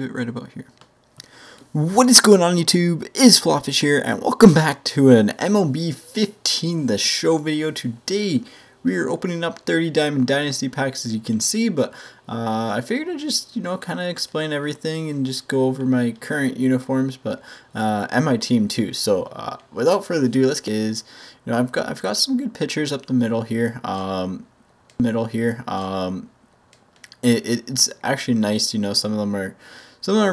It right about here. What is going on YouTube? It's FlopFish here, and welcome back to an MLB 15 The Show video. Today we are opening up 30 Diamond Dynasty packs, as you can see, but I figured I'd just, kind of explain everything and just go over my current uniforms, but and my team too. So without further ado, let's get I've got some good pitchers up the middle here. It's actually nice, some of them are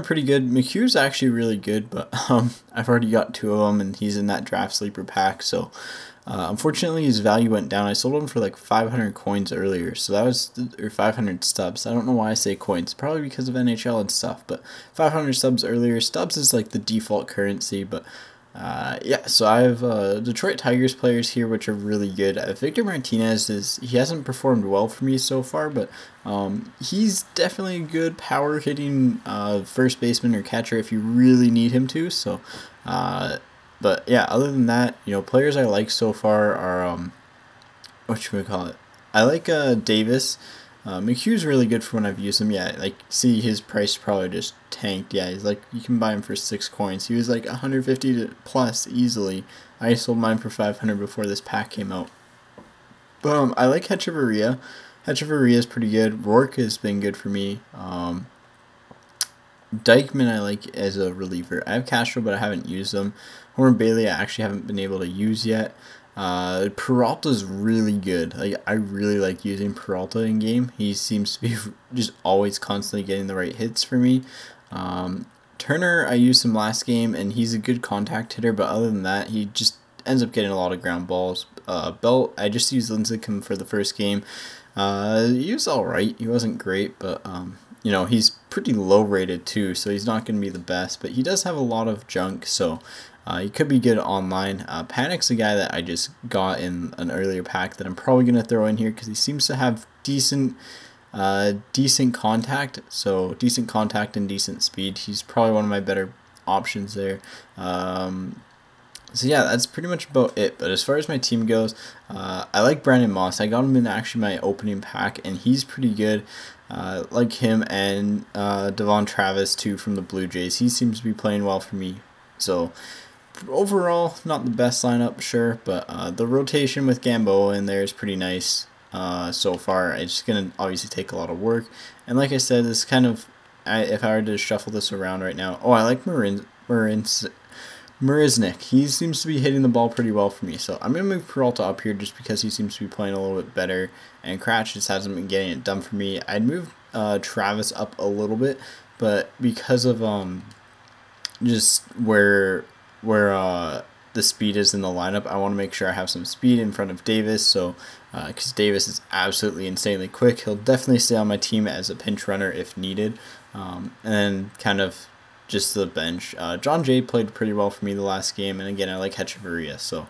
pretty good. McHugh's actually really good, but I've already got two of them, and he's in that draft sleeper pack. So unfortunately, his value went down. I sold him for like 500 coins earlier, so that was or 500 stubs. I don't know why I say coins, probably because of NHL and stuff. But 500 stubs earlier. Stubs is like the default currency, but. Yeah, so I have Detroit Tigers players here, which are really good. Victor Martinez he hasn't performed well for me so far, but he's definitely a good power hitting first baseman or catcher if you really need him to. So, but yeah, other than that, players I like so far are what should we call it? I like Davis. McHugh's really good for when I've used him. Yeah, like, see, his price probably just tanked. Yeah, he's like, you can buy him for 6 coins. He was like 150 plus easily. I sold mine for 500 before this pack came out. But I like Hechavarria. Hechavarria is pretty good. Rourke has been good for me. Dykeman I like as a reliever. I have Castro, but I haven't used them. Homer Bailey I actually haven't been able to use yet. Peralta's really good. Like, I really like using Peralta in game. He seems to be just always constantly getting the right hits for me. Turner, I used him last game, and he's a good contact hitter, but other than that, he just ends up getting a lot of ground balls. Belt, I just used Lincecum for the first game. He was alright. He wasn't great, but he's pretty low rated too, so he's not going to be the best, but he does have a lot of junk, so he could be good online. Panic's a guy that I just got in an earlier pack that I'm probably going to throw in here because he seems to have decent contact, so decent contact and decent speed. He's probably one of my better options there. So yeah, that's pretty much about it. But as far as my team goes, I like Brandon Moss. I got him in actually my opening pack, and he's pretty good. Like him and Devon Travis too from the Blue Jays. He seems to be playing well for me. So overall, not the best lineup, sure, but the rotation with Gamboa in there is pretty nice so far. It's just going to obviously take a lot of work. And like I said, this kind of, if I were to shuffle this around right now, I like Marisnik. He seems to be hitting the ball pretty well for me. So I'm going to move Peralta up here just because he seems to be playing a little bit better. And Cratch just hasn't been getting it done for me. I'd move Travis up a little bit, but because of just where the speed is in the lineup, I want to make sure I have some speed in front of Davis. So because Davis is absolutely insanely quick, he'll definitely stay on my team as a pinch runner if needed. And then kind of just the bench. John Jay played pretty well for me the last game, and again, I like Hechavarria. So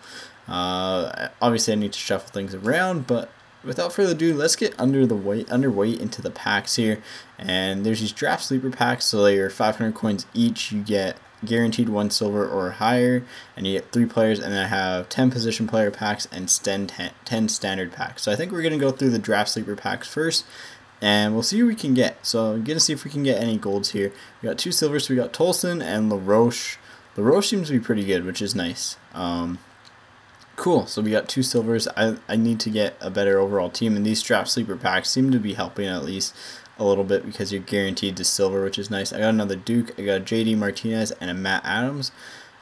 obviously I need to shuffle things around, but without further ado, let's get underweight into the packs here. And there's these draft sleeper packs, so they're 500 coins each. You get guaranteed 1 silver or higher, and you get 3 players, and I have 10 position player packs and 10 standard packs. So I think we're going to go through the draft sleeper packs first, and we'll see what we can get. So I'm going to see if we can get any golds here. We got 2 silvers, so we got Tolson and LaRoche. LaRoche seems to be pretty good, which is nice. Cool, so we got 2 silvers. I need to get a better overall team, and these draft sleeper packs seem to be helping at least a little bit because you're guaranteed to silver, which is nice. I got another Duke, I got a JD Martinez, and a Matt Adams.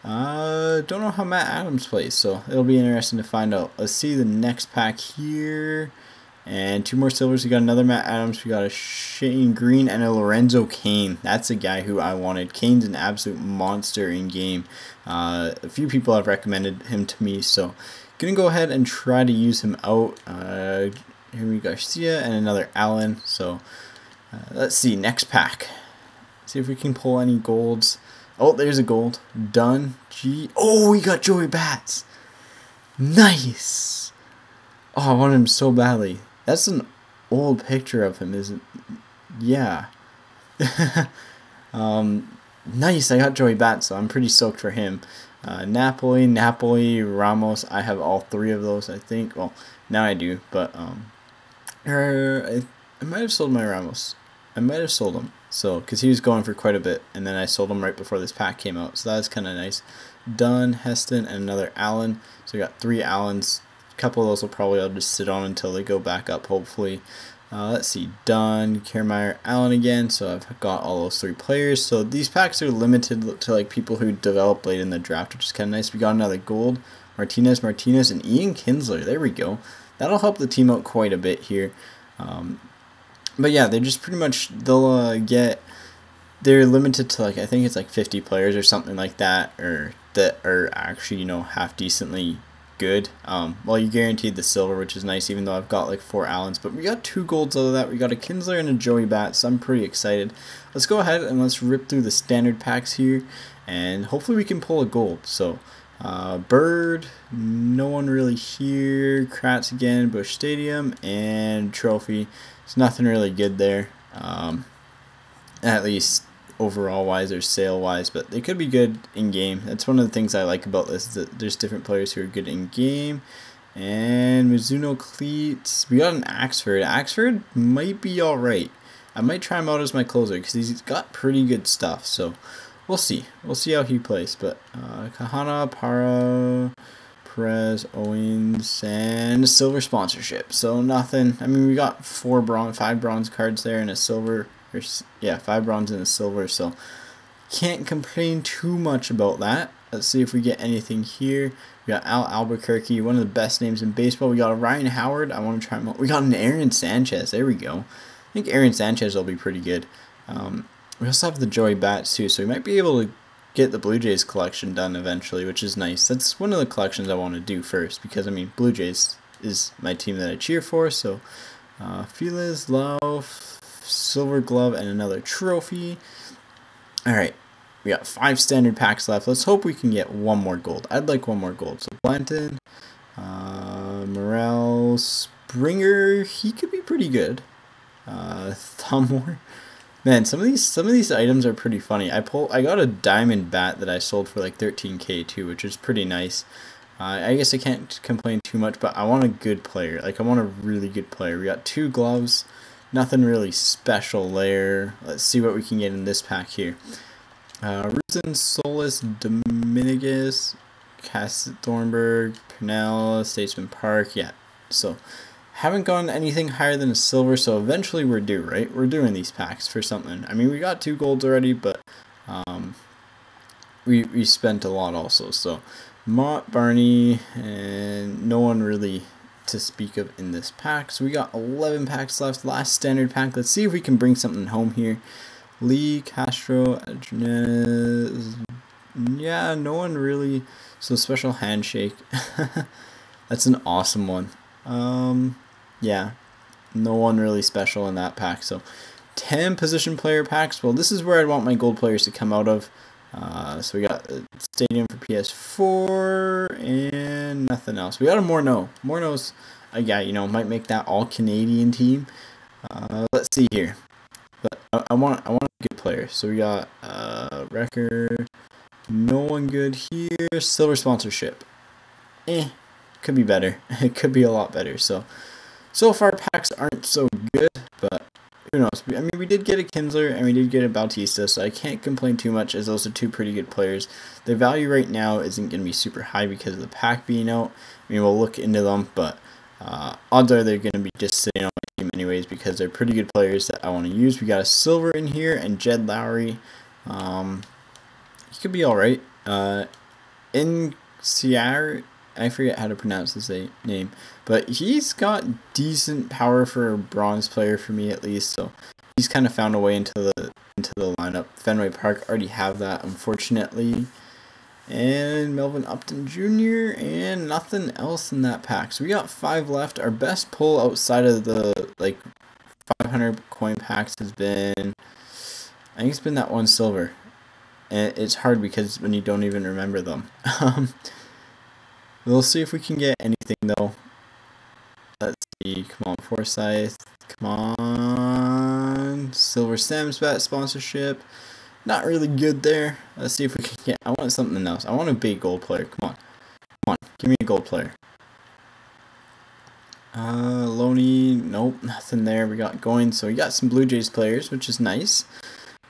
Don't know how Matt Adams plays, so it'll be interesting to find out. Let's see the next pack here. And 2 more silvers. We got another Matt Adams. We got a Shane Green and a Lorenzo Cain. That's a guy who I wanted. Cain's an absolute monster in game. A few people have recommended him to me, so gonna go ahead and try to use him out. Jaime García and another Allen. So let's see, next pack. See if we can pull any golds. Oh, there's a gold. Done. Oh, we got Joey Bats. Nice. Oh, I want him so badly. That's an old picture of him, isn't it? Yeah. Nice, I got Joey Bats, so I'm pretty stoked for him. Napoli, Ramos. I have all 3 of those, I think. Well, now I do, but I might have sold my Ramos. I might have sold him. So, because he was going for quite a bit, and then I sold him right before this pack came out. So that was kind of nice. Dunn, Heston, and another Allen. So we got 3 Allens. A couple of those will probably I'll just sit on until they go back up, hopefully. Let's see, Dunn, Kiermaier, Allen again. So I've got all those 3 players. So these packs are limited to like people who develop late in the draft, which is kind of nice. We got another gold, Martinez, and Ian Kinsler. There we go. That'll help the team out quite a bit here. But yeah, they're just pretty much, they're limited to like, I think it's like 50 players or something like that, or that are actually, you know, half decently good. Well, you guaranteed the silver, which is nice, even though I've got like 4 Allens, but we got 2 golds out of that. We got a Kinsler and a Joey Bat, so I'm pretty excited. Let's go ahead and let's rip through the standard packs here, and hopefully we can pull a gold. So Bird, no one really here. Kratz again, Busch Stadium, and Trophy. There's nothing really good there, at least overall wise or sale wise, but they could be good in game. That's one of the things I like about this, is that there's different players who are good in game. And Mizuno cleats. We got an Axford. Axford might be alright. I might try him out as my closer because he's got pretty good stuff. So we'll see. We'll see how he plays. But Kahana, Para, Perez, Owens, and a silver sponsorship. So nothing. I mean, we got 5 bronze cards there and a silver. Yeah, 5 bronze and a silver. So can't complain too much about that. Let's see if we get anything here. We got Al Albuquerque, one of the best names in baseball. We got a Ryan Howard. I want to try him out. We got an Aaron Sanchez. There we go. I think Aaron Sanchez will be pretty good. We also have the Joey Bats too, so we might be able to get the Blue Jays collection done eventually, which is nice. That's one of the collections I want to do first, because I mean, Blue Jays is my team that I cheer for. So Felix, Love, Silver Glove, and another trophy. All right. We got 5 standard packs left. Let's hope we can get 1 more gold. I'd like 1 more gold. So Blanton, Morel, Springer, he could be pretty good. Thumbmore. Man, some of these items are pretty funny. I got a diamond bat that I sold for like 13K too, which is pretty nice. I guess I can't complain too much, but I want a good player. Like, I want a really good player. We got 2 gloves, nothing really special there. Let's see what we can get in this pack here. Rusin, Solis, Dominguez, Thornburg, Purnell, Statesman Park. Yeah, so haven't gotten anything higher than a silver, so eventually we're due, right? We're doing these packs for something. I mean, we got 2 golds already, but we spent a lot also. So Mott, Barney, and no one really to speak of in this pack. So we got 11 packs left. Last standard pack. Let's see if we can bring something home here. Lee, Castro, Adrianez. Yeah, no one really. So special handshake. That's an awesome one. Yeah, no one really special in that pack. So 10 position player packs. Well, this is where I'd want my gold players to come out of. So we got a Stadium for PS4 and nothing else. We got a Morneau. Morneau's a guy, you know, might make that all Canadian team. Let's see here. But I want a good player. So we got Wrecker. No one good here. Silver sponsorship. Could be better. It could be a lot better. So far packs aren't so good, but who knows? I mean, we did get a Kinsler and we did get a Bautista, so I can't complain too much, as those are 2 pretty good players. Their value right now isn't going to be super high because of the pack being out. I mean, we'll look into them, but odds are they're going to be just sitting on my team anyways, because they're pretty good players that I want to use. We got a silver in here and Jed Lowrie. He could be alright. In Sierra, I forget how to pronounce his name, but he's got decent power for a bronze player for me at least. So he's kind of found a way into the lineup. Fenway Park already have that, unfortunately. And Melvin Upton Jr. and nothing else in that pack. So we got 5 left. Our best pull outside of the like 500 coin packs has been, I think it's been that 1 silver. And it's hard because when you don't even remember them. We'll see if we can get anything though. Let's see. Come on, Forsyth. Come on. Silver Sam's bat sponsorship. Not really good there. Let's see if we can get. I want something else. I want a big gold player. Come on. Come on. Give me a gold player. Loney. Nope. Nothing there. We got going. So we got some Blue Jays players, which is nice.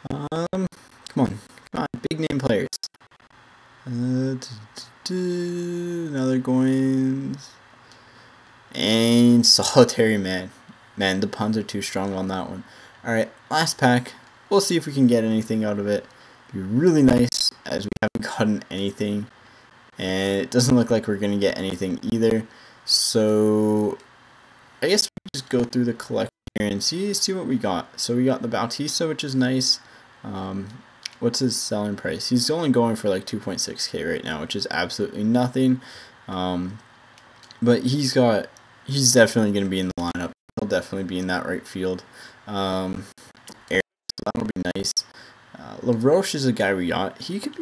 Come on, big name players. Another Goins. And Solitary Man. Man, the puns are too strong on that one. Alright, last pack. We'll see if we can get anything out of it. Be really nice, as we haven't gotten anything. And it doesn't look like we're going to get anything either. So, I guess we just go through the collection here and see what we got. So we got the Bautista, which is nice. What's his selling price? He's only going for like 2.6k right now, which is absolutely nothing. But he's definitely going to be in the lineup. He'll definitely be in that right field. So that'll be nice. LaRoche is a guy we got. He could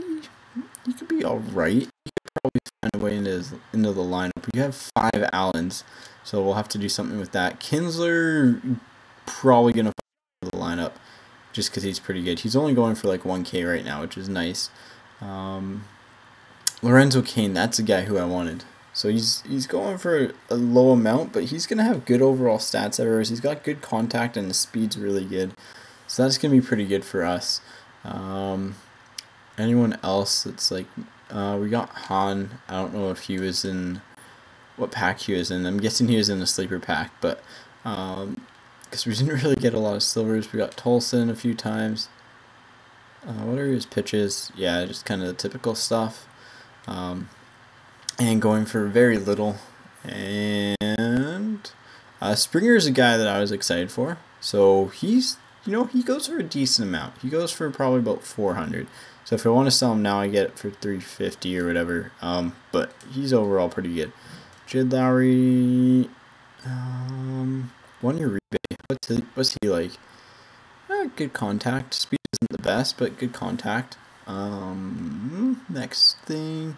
be all right. He could probably find a way into the lineup. We have 5 Allens, so we'll have to do something with that. Kinsler probably gonna find the lineup just because he's pretty good. He's only going for like 1k right now, which is nice. Lorenzo Cain, that's a guy who I wanted. So he's going for a low amount, but he's gonna have good overall stats everywhere. He's got good contact and the speed's really good. So that's going to be pretty good for us. Anyone else that's like... we got Han. I don't know if he was in... what pack he was in. I'm guessing he was in the sleeper pack. But... because we didn't really get a lot of silvers. We got Tolson a few times. What are his pitches? Yeah, just kind of the typical stuff. And going for very little. And... Springer is a guy that I was excited for. So he's... you know, he goes for a decent amount. He goes for probably about 400. So if I want to sell him now, I get it for 350 or whatever. But he's overall pretty good. Jed Lowrie, 1 year rebate. What's he like? Good contact. Speed isn't the best, but good contact. Next thing,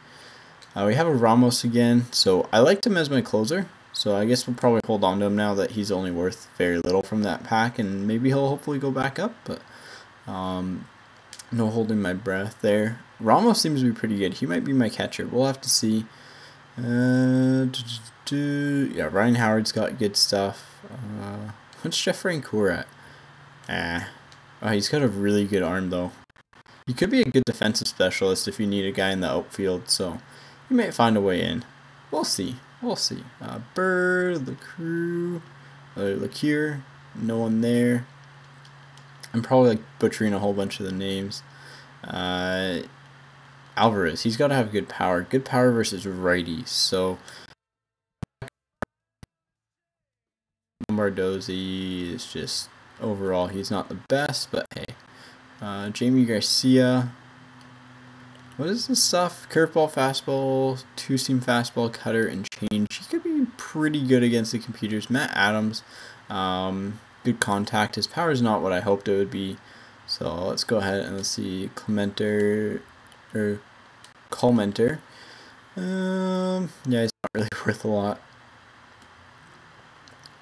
we have a Ramos again. So I liked him as my closer. So I guess we'll probably hold on to him now that he's only worth very little from that pack, and maybe he'll hopefully go back up, but no holding my breath there. Ramos seems to be pretty good. He might be my catcher. We'll have to see. Yeah, Ryan Howard's got good stuff. What's Jeff Rancour at? Oh, he's got a really good arm, though. He could be a good defensive specialist if you need a guy in the outfield, so you might find a way in. We'll see. We'll see. Bird, LaCure, no one there. I'm probably like butchering a whole bunch of the names. Alvarez, he's got to have good power. Good power versus righties. So Lombardozzi is just overall he's not the best, but hey. Jaime García. What is this stuff? Curveball, fastball, two-seam fastball, cutter, and change. He could be pretty good against the computers. Matt Adams, good contact. His power is not what I hoped it would be. So let's go ahead and let's see Clementer. Yeah, he's not really worth a lot.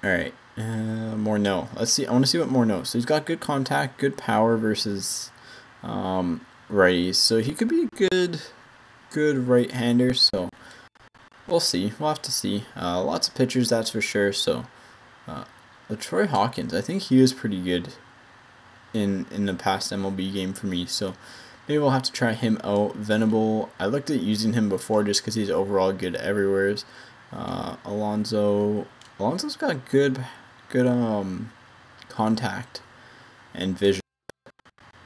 Alright, Morneau. Let's see. I want to see what Morneau. So he's got good contact, good power versus righties. So he could be a good right-hander. So we'll see. We'll have to see. Lots of pitchers, that's for sure. So LaTroy Hawkins, I think he was pretty good in the past MLB game for me. So maybe we'll have to try him out. Venable, I looked at using him before just because he's overall good everywhere. Alonso's got good contact and vision.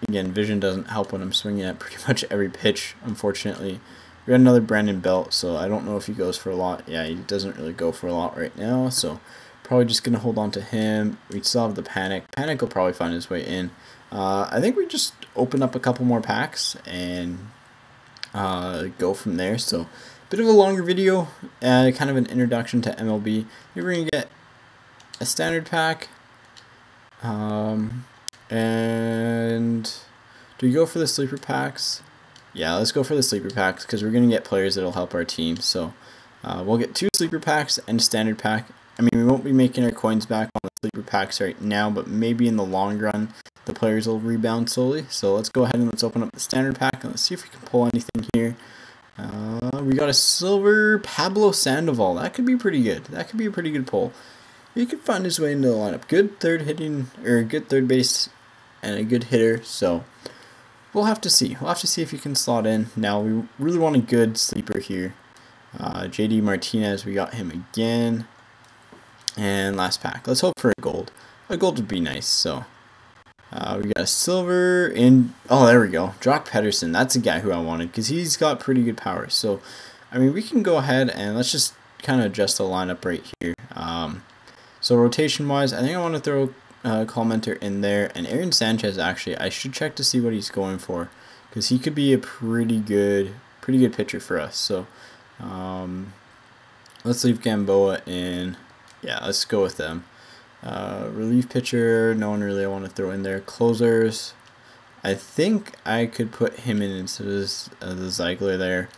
Again, vision doesn't help when I'm swinging at pretty much every pitch, unfortunately. We got another Brandon Belt, so I don't know if he goes for a lot. Yeah, he doesn't really go for a lot right now, so probably just going to hold on to him. We still have the Panic. Panic will probably find his way in. I think we just open up a couple more packs and go from there. So, bit of a longer video, kind of an introduction to MLB. Here we're going to get a standard pack. And do we go for the sleeper packs? Yeah, let's go for the sleeper packs because we're going to get players that will help our team. So we'll get 2 sleeper packs and a standard pack. I mean, we won't be making our coins back on the sleeper packs right now, but maybe in the long run, the players will rebound slowly. So let's go ahead and let's open up the standard pack and let's see if we can pull anything here. We got a silver Pablo Sandoval. That could be pretty good. That could be a pretty good pull. He could find his way into the lineup. Good third base and a good hitter, so we'll have to see. We'll have to see if he can slot in. Now, we really want a good sleeper here. JD Martinez, we got him again. And last pack. Let's hope for a gold. A gold would be nice, so... we got a silver in... Oh, there we go. Jock Pedersen. That's a guy who I wanted, because he's got pretty good power. So, I mean, we can go ahead and let's just kind of adjust the lineup right here. So, rotation-wise, I think I want to throw Clementer in there. And Aaron Sanchez, actually, I should check to see what he's going for, because he could be a pretty good pitcher for us. So, let's leave Gamboa in. Yeah, let's go with them. Relief pitcher, no one really I want to throw in there. Closers, I think I could put him in instead of the Ziegler there.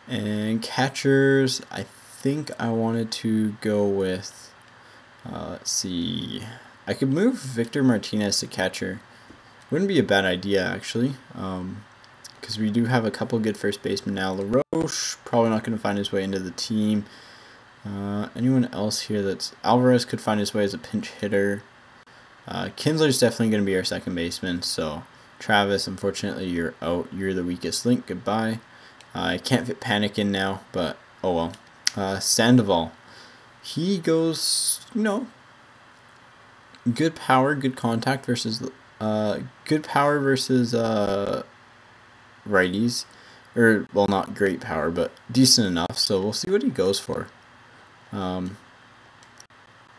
And catchers, I think I wanted to go with, let's see, I could move Victor Martinez to catcher. Wouldn't be a bad idea, actually, because we do have a couple good first basemen now. LaRoche, probably not going to find his way into the team. Anyone else here that's... Alvarez could find his way as a pinch hitter. Kinsler's definitely going to be our second baseman. So, Travis, unfortunately, you're out. You're the weakest link. Goodbye. I can't fit Panic in now, but oh well. Sandoval. He goes, you know, good power, good contact versus... good power versus righties. Or, well, not great power, but decent enough. So, we'll see what he goes for.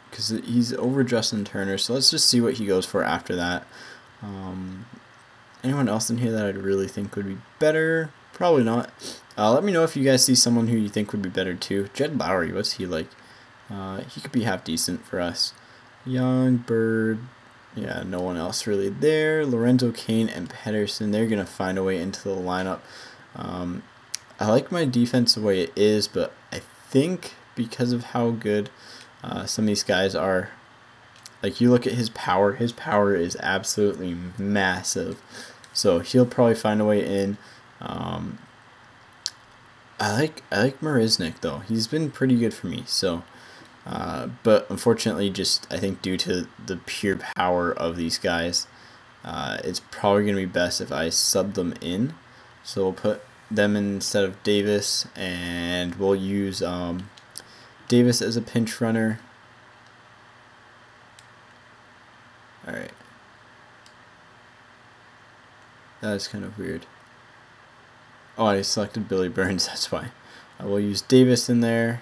Because he's over Justin Turner, so let's just see what he goes for after that. Anyone else in here that I'd really think would be better? Probably not. Let me know if you guys see someone who you think would be better too. Jed Lowrie, what's he like? He could be half decent for us. Young, Bird, yeah, no one else really there. Lorenzo Cain and Pedersen, they're going to find a way into the lineup. I like my defense the way it is, but I think... because of how good some of these guys are. Like, you look at his power is absolutely massive. So he'll probably find a way in. I like Marisnik though. He's been pretty good for me. So, but unfortunately, just I think due to the pure power of these guys, it's probably gonna be best if I sub them in. So we'll put them instead of Davis, and we'll use Davis as a pinch runner. Alright. That is kind of weird. Oh, I selected Billy Burns, that's why. I will use Davis in there.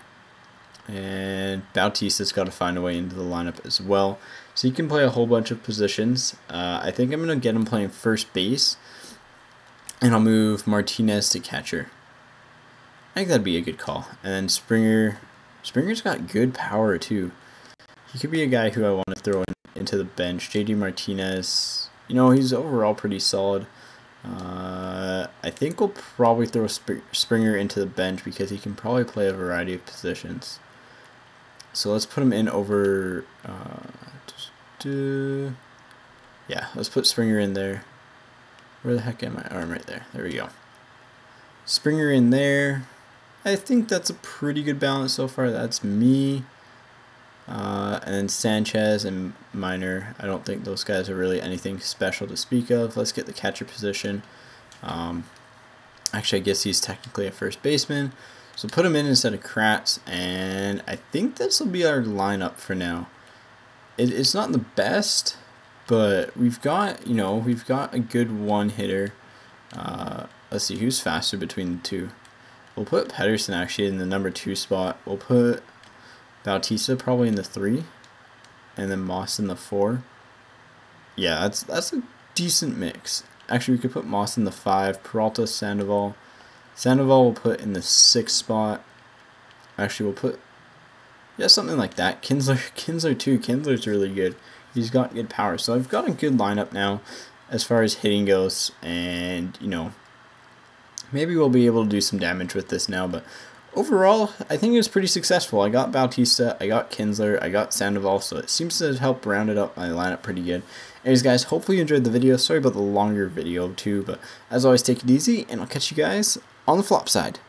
And Bautista's got to find a way into the lineup as well. So you can play a whole bunch of positions. I think I'm going to get him playing first base. And I'll move Martinez to catcher. I think that'd be a good call. And then Springer's got good power too. He could be a guy who I want to throw into the bench. JD Martinez, you know, he's overall pretty solid. I think we'll probably throw Springer into the bench because he can probably play a variety of positions. So let's put him in over... yeah, let's put Springer in there. Where the heck am I? Oh, I'm right there. There we go. Springer in there. I think that's a pretty good balance so far. That's me. And then Sanchez and Minor. I don't think those guys are really anything special to speak of. Let's get the catcher position. Actually, I guess he's technically a first baseman. So put him in instead of Kratz. And I think this will be our lineup for now. It's not the best, but we've got, you know, we've got a good one hitter. Let's see, who's faster between the two? We'll put Pedersen actually in the number 2 spot. We'll put Bautista probably in the 3. And then Moss in the 4. Yeah, that's a decent mix. Actually, we could put Moss in the 5. Peralta, Sandoval. Sandoval we'll put in the 6th spot. Actually, we'll put... yeah, something like that. Kinsler too. Kinsler's really good. He's got good power. So I've got a good lineup now as far as hitting goes. And, you know, maybe we'll be able to do some damage with this now. But overall, I think it was pretty successful. I got Bautista, I got Kinsler, I got Sandoval. So it seems to help round it up my lineup pretty good. Anyways, guys, hopefully you enjoyed the video. Sorry about the longer video too. But as always, take it easy. And I'll catch you guys on the flop side.